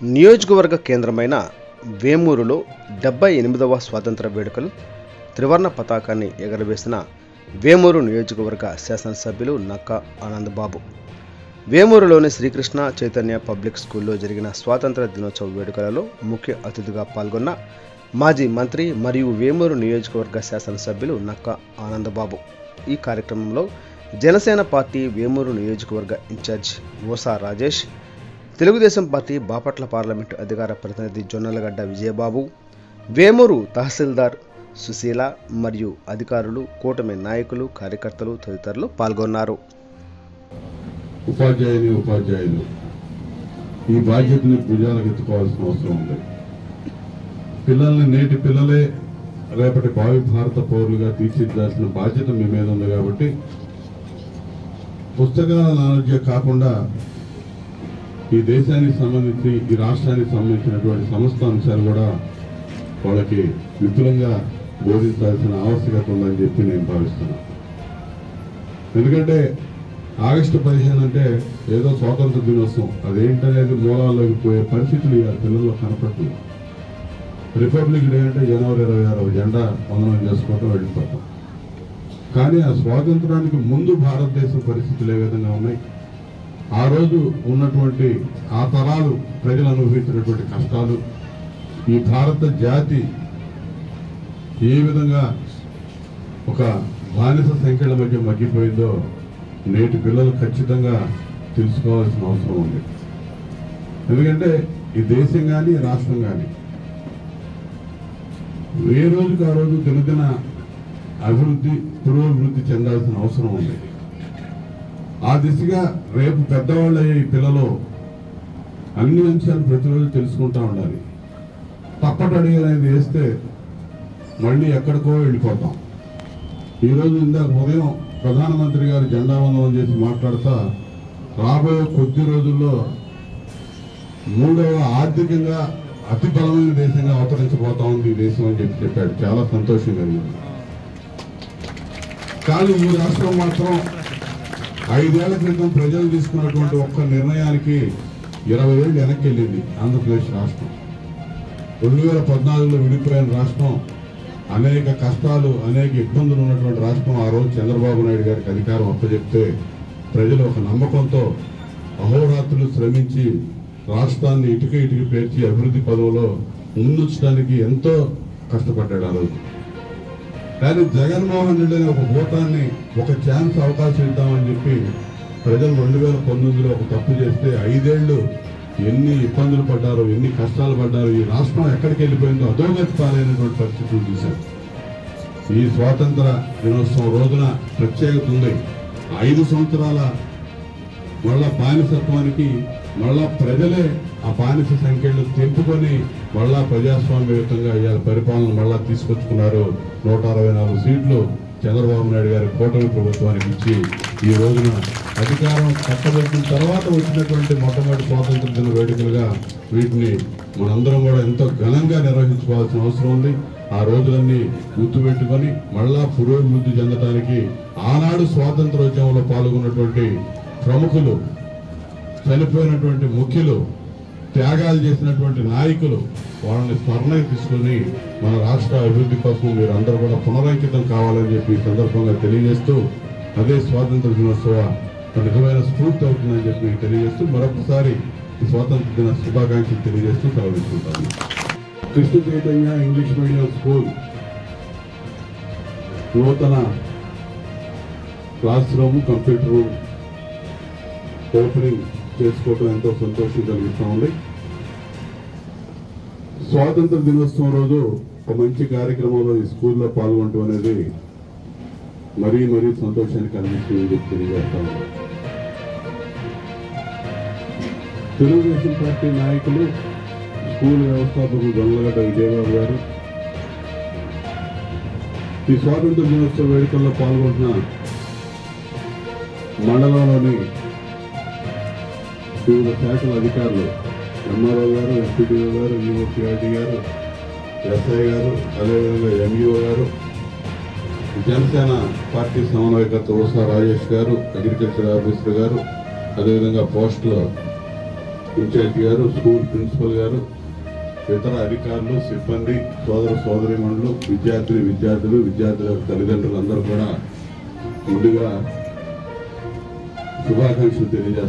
నియోజకవర్గ కేంద్రమైన వేమూరులో 78వ స్వాతంత్ర వేడుకలు త్రివర్ణ పతాకాన్ని ఎగరవేసిన వేమూరు నియోజకవర్గ శాసనసభ్యులు నక్కా ఆనందబాబు. వేమూరులోని శ్రీకృష్ణ చైతన్య పబ్లిక్ స్కూల్లో జరిగిన స్వాతంత్ర దినోత్సవ వేడుకలలో ముఖ్య అతిథిగా పాల్గొన్న మాజీ మంత్రి మరియు వేమూరు నియోజకవర్గ శాసనసభ్యులు నక్కా ఆనందబాబు. ఈ కార్యక్రమంలో జనసేన పార్టీ వేమూరు నియోజకవర్గ incharge Osa Rajesh, Telugu Desam party Bapatla parliament అధికార ప్రతినిధి జొన్నలగడ్డ విజయబాబు, వేమూరు తహసీల్దార్ సుశీల మరియు అధికారులు, కూటమి నాయకులు, కార్యకర్తలు తదితరులు పాల్గొన్నారు. ఉపాధ్యాయులు ఈ బాధ్యతని భుజాలకు ఎత్తుకోవాల్సిన అవసరం ఉంది. పిల్లల్ని నేటి పిల్లలే రేపటి భావి భారత పౌరులుగా తీర్చిదిద్దాల్సిన బాధ్యత మీ మీద ఉంది. కాబట్టి పుస్తకాల నాలెడ్జే కాకుండా ఈ దేశానికి సంబంధించి, ఈ రాష్ట్రానికి సంబంధించినటువంటి సమస్త అంశాలు కూడా వాళ్ళకి విపులంగా బోధించాల్సిన ఆవశ్యకత ఉందని చెప్పి నేను భావిస్తున్నాను. ఎందుకంటే ఆగస్టు 15 అంటే ఏదో స్వాతంత్ర దినోత్సవం, అదేంటనేది మూలాల్లోకి పోయే పరిస్థితులు ఇవాళ పిల్లల్లో కనపడుతుంది. రిపబ్లిక్ డే అంటే జనవరి 26వ జెండా వందనం చేసుకోవటం, వెళ్ళిపోతాం. కానీ ఆ స్వాతంత్రానికి ముందు భారతదేశం పరిస్థితులు ఏ విధంగా ఉన్నాయి, ఆ రోజు ఉన్నటువంటి ఆ తరాలు ప్రజలు అనుభవించినటువంటి కష్టాలు, ఈ భారత జాతి ఏ విధంగా ఒక బానిస సంఖ్యల మధ్య మగ్గిపోయిందో నేటి పిల్లలు ఖచ్చితంగా తెలుసుకోవాల్సిన అవసరం ఉంది. ఎందుకంటే ఈ దేశం కానీ రాష్ట్రం కానీ ఏ రోజుకి ఆ రోజు దినదిన పురోభివృద్ధి చెందాల్సిన అవసరం ఉంది. ఆ దిశగా రేపు పెద్దవాళ్ళు అయ్యే ఈ పిల్లలు అన్ని అంశాలు ప్రతిరోజు తెలుసుకుంటూ ఉండాలి. తప్పటడుగులు అనేది వేస్తే మళ్ళీ ఎక్కడికో వెళ్ళిపోతాం. ఈరోజు ఇందాక ఉదయం ప్రధానమంత్రి గారు జెండా వందనం చేసి మాట్లాడుతూ రాబోయే కొద్ది రోజుల్లో 3వ ఆర్థికంగా అతి బలమైన దేశంగా అవతరించబోతా ఉంది ఈ దేశం అని చెప్పాడు. చాలా సంతోషంగా ఉంది. కానీ ఈ రాష్ట్రం మాత్రం 5 ఏళ్ల క్రితం ప్రజలు తీసుకున్నటువంటి ఒక్క నిర్ణయానికి 20 ఏళ్ళు వెనక్కి వెళ్ళింది. ఆంధ్రప్రదేశ్ రాష్ట్రం 2014లో విడిపోయిన రాష్ట్రం, అనేక కష్టాలు, అనేక ఇబ్బందులు ఉన్నటువంటి రాష్ట్రం. ఆ రోజు చంద్రబాబు నాయుడు గారికి అధికారం అప్పచెప్తే ప్రజలు ఒక నమ్మకంతో అహోరాత్రులు శ్రమించి రాష్ట్రాన్ని ఇటుక పేర్చి అభివృద్ధి పదవిలో ముందుంచడానికి ఎంతో కష్టపడ్డాడు ఆ రోజు. కానీ జగన్మోహన్ రెడ్డి అనే ఒక భూతాన్ని ఒక ఛాన్స్ అవకాశం ఇద్దామని చెప్పి ప్రజలు 2019లో ఒక తప్పు చేస్తే 5 ఏళ్ళు ఎన్ని ఇబ్బందులు పడ్డారో, ఎన్ని కష్టాలు పడ్డారో, ఈ రాష్ట్రం ఎక్కడికి వెళ్ళిపోయిందో అధోగతి పాలైనటువంటి పరిస్థితులు చూశారు. ఈ స్వాతంత్ర దినోత్సవం రోజున ప్రత్యేకత ఉంది. 5 సంవత్సరాల మళ్ళా బానిసత్వానికి మళ్ళా ప్రజలే ఆ బానిస సంఖ్యలు తెంపుకొని మళ్ళా ప్రజాస్వామ్యయుతంగా ఇవాళ పరిపాలన మళ్ళా తీసుకొచ్చుకున్నారు. 164 సీట్లు చంద్రబాబు నాయుడు గారి కూటమి ప్రభుత్వానికి ఇచ్చి ఈ రోజున అధికారం కట్టబెట్టిన తర్వాత వచ్చినటువంటి మొట్టమొదటి స్వాతంత్ర దిన వేడుకలుగా వీటిని మనందరం కూడా ఎంతో ఘనంగా నిర్వహించుకోవాల్సిన అవసరం ఉంది. ఆ రోజులన్నీ గుర్తుపెట్టుకొని మళ్ళా పురోభివృద్ధి చెందడానికి ఆనాడు స్వాతంత్రోద్యమంలో పాల్గొన్నటువంటి ప్రముఖులు, చనిపోయినటువంటి ముఖ్యులు, త్యాగాలు చేసినటువంటి నాయకులు, వాళ్ళని స్మరణకు తీసుకుని మన రాష్ట్ర అభివృద్ధి కోసం మీరు అందరూ కూడా పునరంకితం కావాలని చెప్పి ఈ సందర్భంగా తెలియజేస్తూ, అదే స్వాతంత్ర దినోత్సవ నిజమైన స్ఫూర్తి అవుతుందని చెప్పి తెలియజేస్తూ మరొకసారి ఈ స్వాతంత్ర దిన శుభాకాంక్షలు తెలియజేస్తూ సెలవుకుంటాను. Krishna Chaitanya English medium school నూతన classroom, computer room opening చేసుకోవడం ఎంతో సంతోషం కలిగిస్తూ ఉంది. స్వాతంత్ర దినోత్సవం రోజు ఒక మంచి కార్యక్రమంలో ఈ స్కూల్లో పాల్గొనడం అనేది మరీ సంతోషాన్ని కలిగిస్తుందని చెప్పి తెలియజేస్తా ఉంది. తెలుగుదేశం పార్టీ నాయకులు, స్కూల్ వ్యవస్థాపకులు జొన్నలగడ్డ విజయబాబు గారు ఈ స్వాతంత్ర దినోత్సవ వేడుకల్లో పాల్గొంటున్న మండలంలోని వివిధ శాఖల అధికారులు, ఎంఆర్ఓ గారు, ఎంపీడీఓ గారు, ఈఓపీఆర్డీ గారు, ఎస్ఐ గారు, అదేవిధంగా ఎంఈఓ గారు, జనసేన పార్టీ సమన్వయకర్త ఓసా రాజేష్ గారు, అగ్రికల్చర్ ఆఫీసర్ గారు, అదేవిధంగా పోస్టల్ ఇన్ఛార్జి గారు, స్కూల్ ప్రిన్సిపల్ గారు, ఇతర అధికారులు, సిబ్బంది, సోదరీమణులు, విద్యార్థుల తల్లిదండ్రులందరూ కూడా ముందుగా శుభాకాంక్షలు తెలియజేస్తారు.